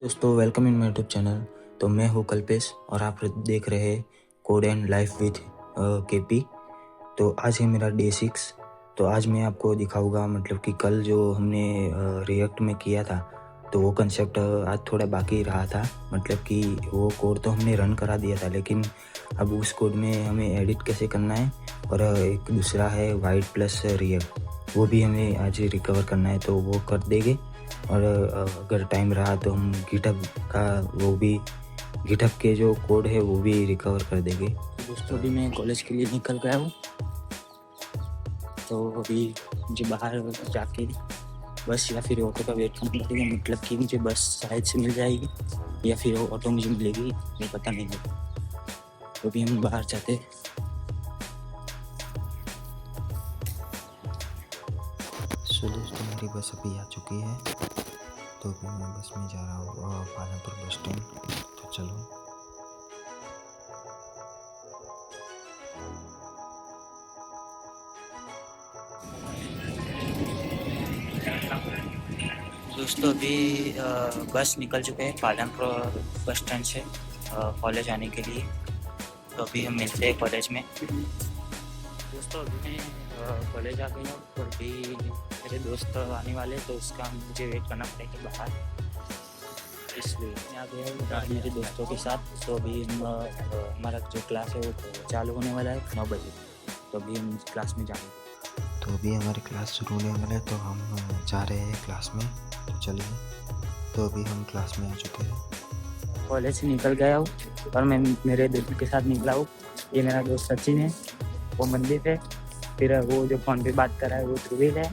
दोस्तों welcome in my YouTube channel. तो मैं हूँ कल्पेश और आप देख रहे हैं code and life with KP. तो आज है मेरा डे 6। तो आज मैं आपको दिखाऊंगा मतलब कि कल जो हमने रिएक्ट में किया था तो वो कंसेप्ट आज थोड़ा बाकी रहा था। मतलब कि वो कोड तो हमने रन करा दिया था, लेकिन अब उस कोड में हमें एडिट कैसे करना है और एक दूसरा है वाइट प्लस रिएक्ट, वो भी हमें आज रिकवर करना है, तो वो कर देंगे। और अगर टाइम रहा तो हम गिटहब का वो भी गिटहब के जो कोड है वो भी रिकवर कर देंगे। तो दोस्तों अभी मैं कॉलेज के लिए निकल गया हूँ, तो अभी मुझे बाहर जाके बस या फिर ऑटो का वेट करना पड़ेगा। मतलब कि मुझे बस शायद से मिल जाएगी या फिर ऑटो मुझे मिलेगी, ये पता नहीं है। तो अभी हम बाहर जाते। सो दोस्तों मेरी बस अभी आ चुकी है, तो अभी मैं बस में जा रहा हूँ पालमपुर बस स्टैंड। तो चलो। दोस्तों अभी बस निकल चुके हैं पालमपुर बस स्टैंड से कॉलेज आने के लिए। तो अभी हम मिलते हैं कॉलेज में। दोस्तों अभी मैं कॉलेज आ गया हूँ, तो अभी मेरे दोस्त आने वाले, तो उसका मुझे वेट करना पड़ेगा बाहर, इसलिए मैं आ गया हूँ मेरे दोस्तों के साथ। तो अभी हम हमारा जो क्लास है वो चालू होने वाला है 9 बजे, तो अभी हम क्लास में जाएंगे। तो अभी हमारी क्लास शुरू होने वाला है, तो हम जा रहे हैं क्लास में। तो चलिए। तो अभी हम क्लास में आ चुके हैं। कॉलेज से निकल गया हूँ और मैं मेरे दोस्त के साथ निकला हूँ। ये मेरा दोस्त सचिन है, वो मंदिर है, फिर वो जो फ़ोन पे बात कर रहा है वो ध्रुवील है,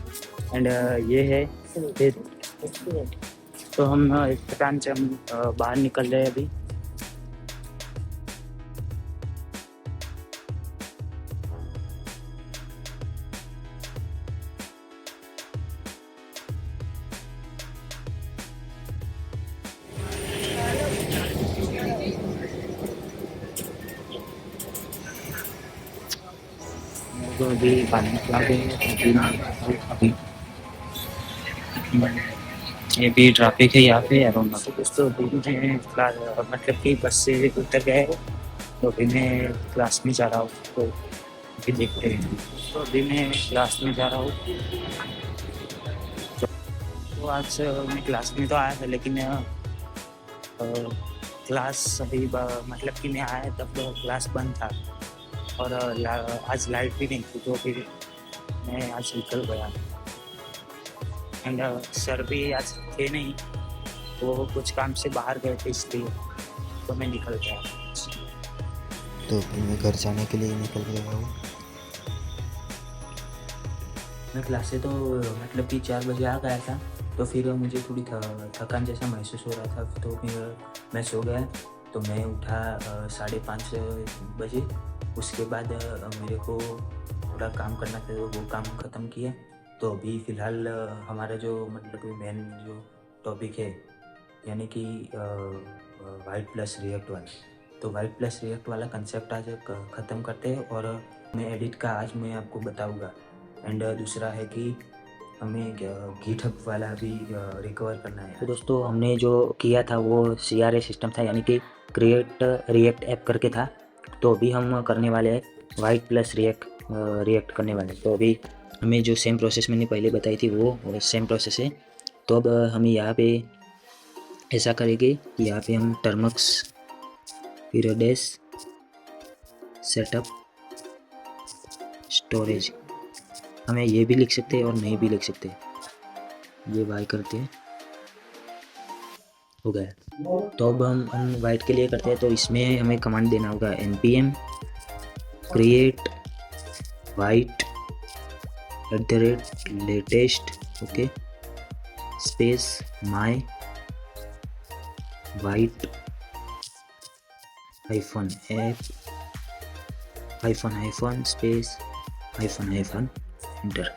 एंड ये है फिर। तो हम इस दुकान से हम बाहर निकल रहे हैं अभी। तो अभी पानी आ गए अभी ये भी ट्रैफिक है यहाँ पे अराउंड। तो दोस्तों अभी मैं मतलब कि बस से उतर गए हो, तो अभी मैं क्लास में जा रहा हूँ। तो अभी देखते हैं। तो अभी मैं क्लास में जा रहा हूँ। तो आज मैं क्लास में तो आया था, लेकिन क्लास अभी मतलब कि मैं आया तब क्लास बंद था और आज लाइट भी नहीं थी, तो फिर मैं आज निकल गया। एंड सर भी आज थे नहीं, वो कुछ काम से बाहर गए थे, इसलिए तो मैं निकल गया। तो मैं घर जाने के लिए निकल गया हूँ। मैं क्लास से तो मतलब कि 4 बजे आ गया था, तो फिर मुझे थोड़ी थकान जैसा महसूस हो रहा था, तो फिर मैं सो गया। तो मैं उठा 5:30 बजे। उसके बाद मेरे को थोड़ा काम करना था, तो वो काम ख़त्म किया। तो अभी फ़िलहाल हमारा जो मतलब मेन जो टॉपिक है, यानी कि वाइट प्लस रिएक्ट वाला, तो वाइट प्लस रिएक्ट वाला कंसेप्ट आज ख़त्म करते हैं और मैं एडिट का आज मैं आपको बताऊँगा। एंड दूसरा है कि हमें गिटहब वाला भी रिकवर करना है। तो दोस्तों हमने जो किया था वो CRA सिस्टम था, यानी कि क्रिएट रिएक्ट ऐप करके था। तो अभी हम करने वाले हैं वाइट प्लस रिएक्ट करने वाले। तो अभी हमें जो सेम प्रोसेस मैंने पहले बताई थी वो सेम प्रोसेस है। तो अब हम यहाँ पे ऐसा करेंगे कि यहाँ पे हम टर्मक्स फिर डैश सेटअप स्टोरेज, हमें ये भी लिख सकते हैं और नहीं भी लिख सकते। ये बाय करते हैं, हो गया। तो अब हम वाइट के लिए करते हैं, तो इसमें हमें कमांड देना होगा npm create white @latest okay space my white -app space enter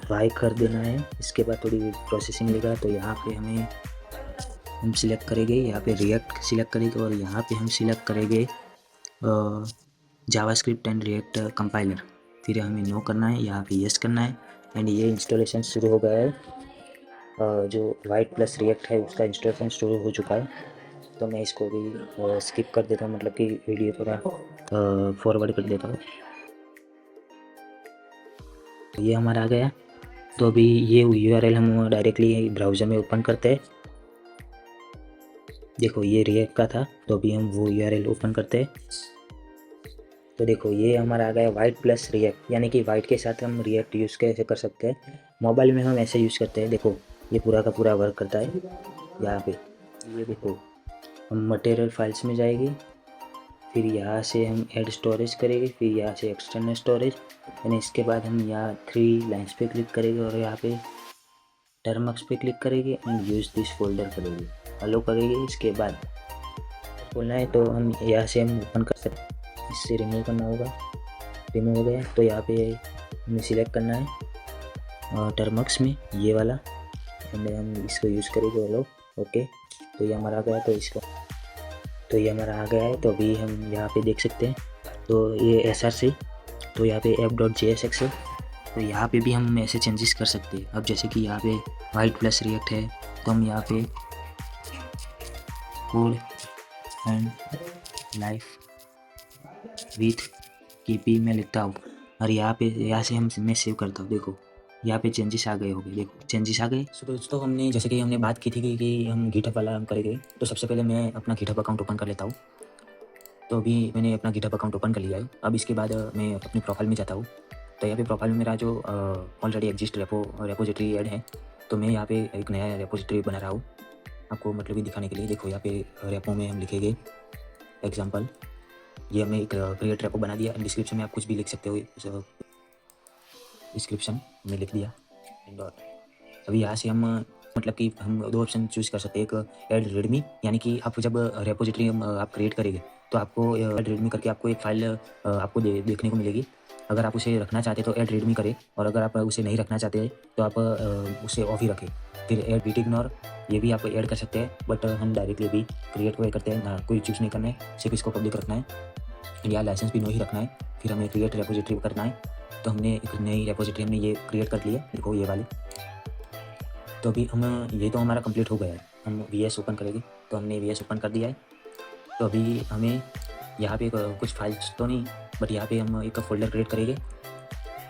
bye कर देना है। इसके बाद थोड़ी प्रोसेसिंग लेगा, तो यहाँ पे हम सिलेक्ट करेंगे, यहाँ पे रिएक्ट सिलेक्ट करेंगे और यहाँ पे हम सिलेक्ट करेंगे जावास्क्रिप्ट एंड रिएक्ट कंपाइलर। फिर हमें नो करना है, यहाँ पे यस करना है, एंड ये इंस्टॉलेशन शुरू हो गया है। जो वाइट प्लस रिएक्ट है उसका इंस्ट्रक्शन स्टोर हो चुका है। तो मैं इसको भी स्किप कर देता हूँ, मतलब कि वीडियो थोड़ा फॉरवर्ड कर देता हूँ। ये हमारा आ गया। तो अभी ये URL हम डायरेक्टली ब्राउज़र में ओपन करते हैं। देखो ये रिएक्ट का था, तो अभी हम वो URL ओपन करते हैं। तो देखो ये हमारा आ गया वाइट प्लस रिएक्ट, यानी कि वाइट के साथ हम रिएक्ट यूज़ कैसे कर सकते हैं। मोबाइल में हम ऐसे यूज़ करते हैं। देखो ये पूरा का पूरा वर्क करता है। यहाँ पे ये देखो, हम मटेरियल फाइल्स में जाएगी, फिर यहाँ से हम ऐड स्टोरेज करेंगे, फिर यहाँ से एक्सटर्नल स्टोरेज, यानी इसके बाद हम यहाँ 3 लाइन्स पे क्लिक करेंगे और यहाँ पे टर्मक्स पे क्लिक करेंगे एंड यूज़ दिस फोल्डर करेंगे, अलो करेंगे। इसके बाद खोलना है तो हम यहाँ से हम ओपन कर सकते हैं। इससे रिमूव करना होगा, रिमूव हो गया। तो यहाँ पे हमें सिलेक्ट करना है टर्मक्स में ये वाला, एंड हम इसको यूज़ करेंगे अलो। ओके, तो ये हमारा आ गया। तो ये हमारा आ गया है। तो अभी हम यहाँ पे देख सकते हैं, तो ये SRC, तो यहाँ पे app.jsx है। तो यहाँ पे भी हम ऐसे चेंजेस कर सकते हैं। अब जैसे कि यहाँ पे वाइट प्लस रिएक्ट है, तो हम यहाँ पे code and life with KP में लिखता हूँ, और यहाँ से मैं सेव करता हूँ। देखो यहाँ पे चेंजेस आ गए होंगे, देखो चेंजेस आ गए। सो दोस्तों, हमने जैसे कि हमने बात की थी कि हम गिटहब वाला हम करेंगे, तो सबसे पहले मैं अपना गिटहब अकाउंट ओपन कर लेता हूँ। तो अभी मैंने अपना गिटहब अकाउंट ओपन कर लिया है। अब इसके बाद मैं अपनी प्रोफाइल में जाता हूँ। तो यहाँ पे प्रोफाइल में मेरा जो ऑलरेडी एग्जिस्ट रेपोजिटरी ऐड है, तो मैं यहाँ पे एक नया रेपोजिटरी बना रहा हूँ आपको मतलब कि दिखाने के लिए। देखो यहाँ पे रेपो में हम लिखेंगे एग्जांपल। ये हमने एक क्रिएट रेपो बना दिया। डिस्क्रिप्शन में आप कुछ भी लिख सकते हो, डिस्क्रिप्शन में लिख दिया डॉट। अभी यहाँ से हम मतलब कि हम 2 ऑप्शन चूज़ कर सकते हैं। एक ऐड रेडमी, यानी कि आप जब रेपोजिटरी आप क्रिएट करेंगे तो आपको ऐड रेडमी करके आपको एक फ़ाइल आपको देखने को मिलेगी। अगर आप उसे रखना चाहते हैं तो ऐड रेडमी करें, और अगर आप उसे नहीं रखना चाहते तो आप उसे ऑफ ही रखें। फिर ऐड बीट इग्नोर, ये भी आप ऐड कर सकते हैं, बट हम डायरेक्टली भी क्रिएट को करते हैं ना, कोई चूज़ नहीं करना है, सिर्फ इसको पब्लिक रखना है या लाइसेंस भी नो ही रखना है। फिर हमें क्रिएट रेपोजिटरी करना है। तो हमने एक नई रेपोजिटरी हमने ये क्रिएट कर ली है, देखो ये वाली। तो अभी हम ये तो हमारा कंप्लीट हो गया है। हम VS ओपन करेंगे, तो हमने VS ओपन कर दिया है। तो अभी हमें यहाँ पे कुछ फाइल्स तो नहीं, बट यहाँ पे हम एक फ़ोल्डर क्रिएट करेंगे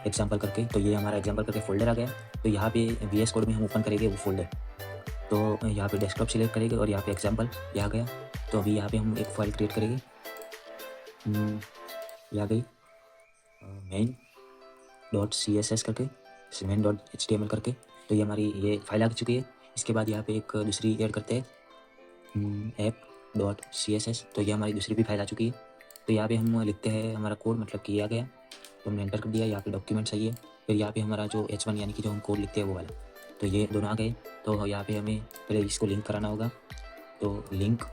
एग्जांपल करके। तो ये हमारा एग्जांपल करके फ़ोल्डर आ गया। तो यहाँ पे VS कोड में हम ओपन करेंगे वो फोल्डर। तो यहाँ पे डेस्कटॉप सिलेक्ट करेंगे और यहाँ पे एग्जांपल ये आ गया। तो अभी यहाँ पे हम एक फ़ाइल क्रिएट करेंगे, ये आ गई main.css करके, main.html करके। तो ये हमारी ये फाइल आ चुकी है। इसके बाद यहाँ पे एक दूसरी ऐड करते हैं app.css। तो ये हमारी दूसरी भी फाइल आ चुकी है। तो यहाँ पे हम लिखते हैं हमारा कोड, मतलब कि ये आ गया। तो हमने एंटर कर दिया। यहाँ पे डॉक्यूमेंट सही है। फिर यहाँ पे हमारा जो H1 यानी कि जो हम कोड लिखते हैं वो वाला, तो ये दोनों आ गए। तो यहाँ पे हमें पहले इसको लिंक कराना होगा। तो लिंक,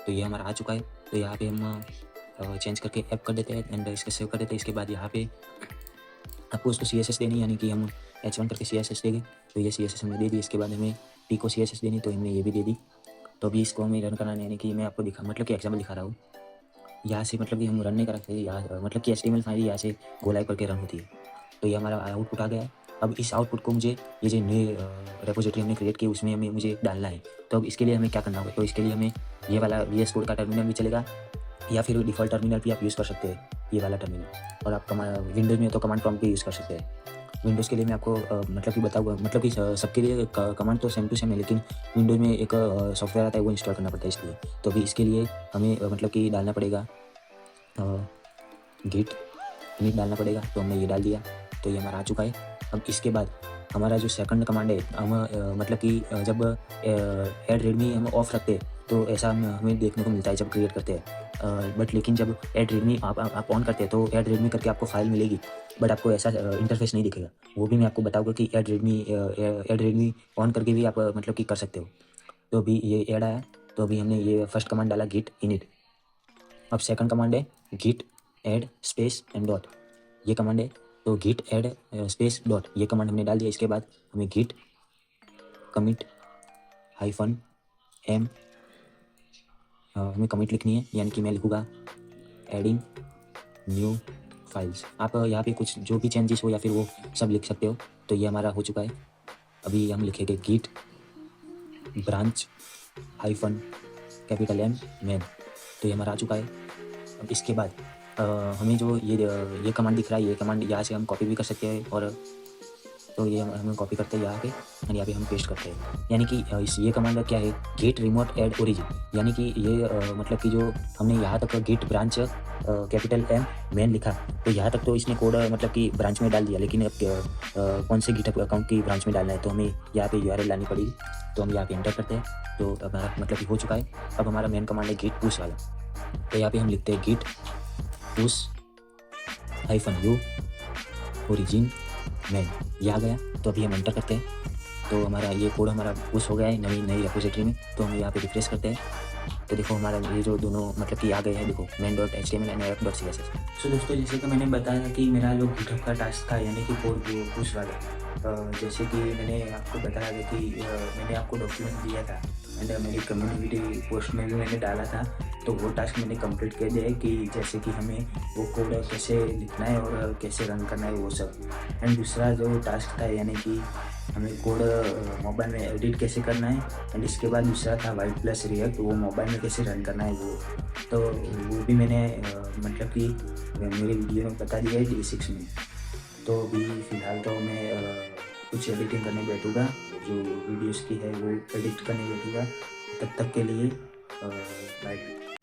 तो ये हमारा आ चुका है। तो यहाँ पे हम चेंज करके ऐप कर देते हैं एंड इसके सेव कर देते हैं। इसके बाद यहाँ पे आपको उसको CSS देनी, यानी कि हम H1 करके CSS देंगे। तो ये CSS हमने दे दी। इसके बाद हमें P को CSS देनी, तो हमने ये भी दे दी। तो अभी इसको हमें रन कराना है, यानी कि मैं आपको मतलब कि एग्जाम्पल दिखा रहा हूँ। यहाँ से मतलब कि हम रन नहीं कर सकते, यहाँ मतलब कि HTML फाइल यहाँ से गो लाइव करके रन होती है। तो ये हमारा आउटपुट आ गया है। अब इस आउटपुट को मुझे ये जो नई रेपोजिटरी हमने क्रिएट की उसमें मुझे डालना है। तो अब इसके लिए हमें क्या करना होगा, तो इसके लिए हमें ये वाला VS कोड का टर्मिनल भी चलेगा, या फिर डिफ़ॉल्ट टर्मिनल भी आप यूज़ कर सकते हैं, ये वाला टर्मिनल। और आप विंडोज़ में तो कमांड प्रॉम्प्ट भी यूज़ कर सकते हैं। विंडोज़ के लिए मैं आपको मतलब कि बताऊँगा, मतलब कि सबके लिए कमांड तो सेम टू सेम है, लेकिन विंडोज़ में एक सॉफ्टवेयर आता है वो इंस्टॉल करना पड़ता है इसलिए। तो अभी इसके लिए हमें मतलब कि डालना पड़ेगा git init डालना पड़ेगा। तो हमने ये डाल दिया। तो ये हमारा आ चुका है। अब इसके बाद हमारा जो सेकंड कमांड है, हम मतलब कि जब ऐड रेडमी हम ऑफ रखते हैं तो ऐसा हमें देखने को मिलता है जब क्रिएट करते हैं। बट लेकिन जब ऐड रेडमी आप ऑन करते हैं तो ऐड रेडमी करके आपको फाइल मिलेगी, बट आपको ऐसा इंटरफेस नहीं दिखेगा। वो भी मैं आपको बताऊँगा कि ऐड रेडमी ऑन करके भी आप मतलब कि कर सकते हो। तो अभी ये ऐड आया। तो अभी हमने ये फर्स्ट कमांड डाला git init। अब सेकंड कमांड है git add space and dot, ये कमांड है। तो git add स्पेस डॉट, ये कमांड हमने डाल दिया। इसके बाद हमें git commit -m हमें कमिट लिखनी है, यानी कि मैं लिखूँगा एडिंग न्यू फाइल्स। आप यहाँ पे कुछ जो भी चेंजेस हो या फिर वो सब लिख सकते हो। तो ये हमारा हो चुका है। अभी हम लिखेंगे git branch hyphen capital M man, तो ये हमारा आ चुका है। अब इसके बाद हमें जो ये कमांड दिख रहा है, ये कमांड यहाँ से हम कॉपी भी कर सकते हैं, और तो ये हम कॉपी करते हैं यहाँ पे और यहाँ पे हम पेस्ट करते हैं। यानी कि ये कमांड क्या है, गेट रिमोट एड ओरिजिन, यानी कि ये मतलब कि जो हमने यहाँ तक gate branch capital M man लिखा, तो यहाँ तक तो इसने कोड मतलब कि ब्रांच में डाल दिया, लेकिन अब कौन से गिटहब अकाउंट की ब्रांच में डालना है, तो हमें यहाँ पे URL लानी पड़ेगी। तो हम यहाँ पे एंटर करते हैं, तो अब हमारा मतलब कि हो चुका है। अब हमारा मेन कमांड है गेट पुश वाला, तो यहाँ पे हम लिखते हैं git push -u origin main, ये आ गया। तो अभी हम एंटर करते हैं, तो हमारा ये कोड हमारा पुश हो गया है नई रेपोजिटरी में। तो हम यहाँ पे रिफ्रेश करते हैं, तो देखो हमारा ये जो दोनों मतलब कि आ गए हैं, देखो main.html एंड app.css। सो दोस्तों, जैसे कि मैंने बताया कि मेरा जो गिटहब का टास्क था, यानी कि कोड वो पुश वाला, जैसे कि मैंने आपको बताया था कि मैंने आपको डॉक्यूमेंट दिया था एंड मेरी कम्युनिटी पोस्ट में भी मैंने डाला था, तो वो टास्क मैंने कंप्लीट कर दिया है कि जैसे कि हमें वो कोड कैसे लिखना है और कैसे रन करना है वो सब। एंड दूसरा जो टास्क था, यानी कि हमें कोड मोबाइल में एडिट कैसे करना है, एंड इसके बाद दूसरा था वाइट प्लस रिएक्ट, वो मोबाइल में कैसे रन करना है वो, तो वो भी मैंने मतलब कि मेरे वीडियो में बता दिया है D6 में। तो अभी फ़िलहाल तो मैं कुछ एडिटिंग करने बैठूँगा, जो वीडियोस की है वो एडिट करने बैठूँगा। तब तक के लिए बाय।